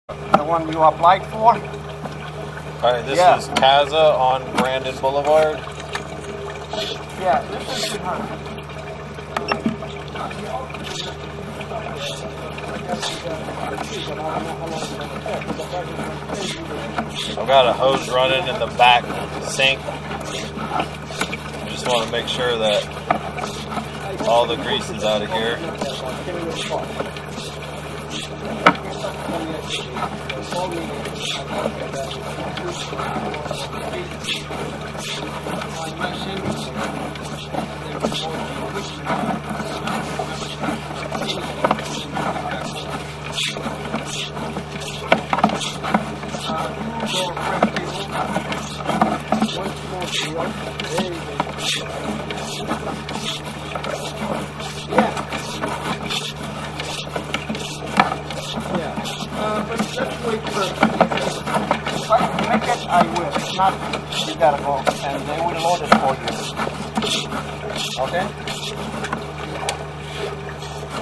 The one you applied for? Alright, this is Casa on Brandon Boulevard. Yeah, this is her. I've got a hose running in the back sink. I just want to make sure that all the grease is out of here. I will. If not, you gotta go and they will load it for you. Okay?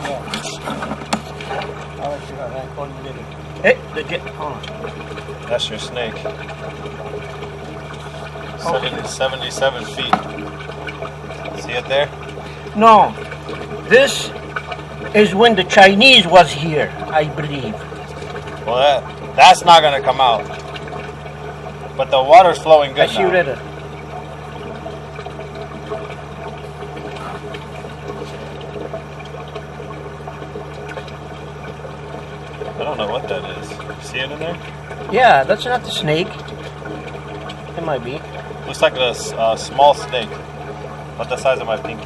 Yeah. I'll let you know. I call you later. Hey, the jet. Hold on. That's your snake. 77 feet. See it there? No. This is when the Chinese was here, I believe. Well, that's not going to come out. But the water's flowing good I see you later. I don't know what that is. See it in there? Yeah, that's not the snake. It might be. Looks like a small snake. About the size of my pinky.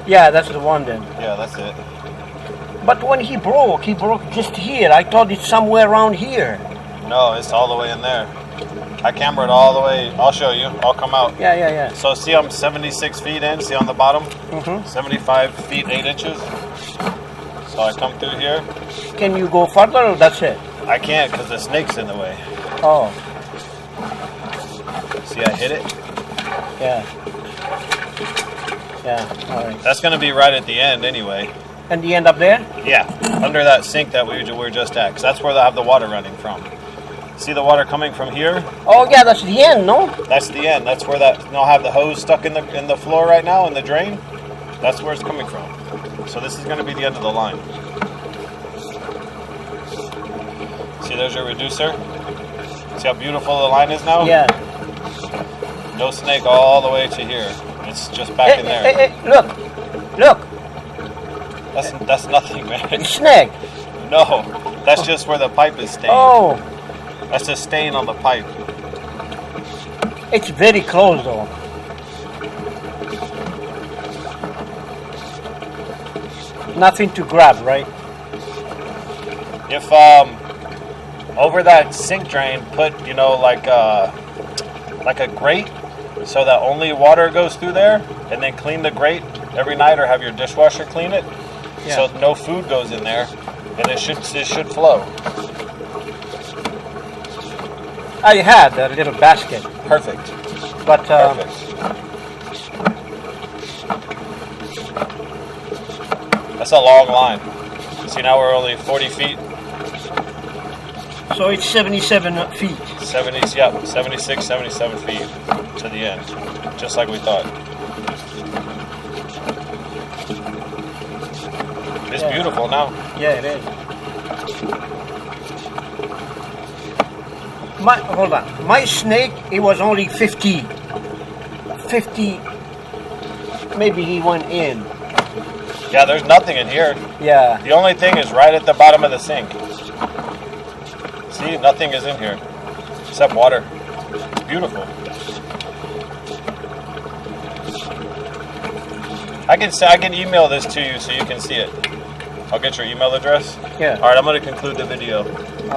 Yeah, that's the one then. Yeah, that's it. But when he broke just here. I thought it's somewhere around here. No, it's all the way in there. I cambered all the way. I'll show you. I'll come out. Yeah. So see, I'm 76 feet in. See on the bottom? Mm-hmm. 75 feet 8 inches. So I come through here. Can you go further or that's it? I can't because the snake's in the way. Oh. See, I hit it? Yeah. Yeah, all right. That's going to be right at the end anyway. And you end up there? Yeah, under that sink that we were just at. Because that's where they have the water running from. See the water coming from here? Oh yeah, that's the end, no? That's the end. That's where they'll have the hose stuck in the floor right now in the drain. That's where it's coming from. So this is going to be the end of the line. See, there's your reducer. See how beautiful the line is now? Yeah. No snake all the way to here. It's just back in there. Hey, look. That's nothing, man. Snake. No, that's just where the pipe is stained. Oh. That's a stain on the pipe. It's very close though. Nothing to grab, right? If over that sink drain, put like a grate, so that only water goes through there, and then clean the grate every night, or have your dishwasher clean it, so no food goes in there, and it should flow. I had a little basket. Perfect. But Perfect. That's a long line. See, now we're only 40 feet. So it's 77 feet. 76, 77 feet to the end, just like we thought. It's beautiful now. Yeah, it is. Hold on. My snake, it was only 50. Maybe he went in. Yeah, there's nothing in here. Yeah. The only thing is right at the bottom of the sink. See, nothing is in here except water. It's beautiful. I can email this to you so you can see it. I'll get your email address. Yeah. All right, I'm going to conclude the video.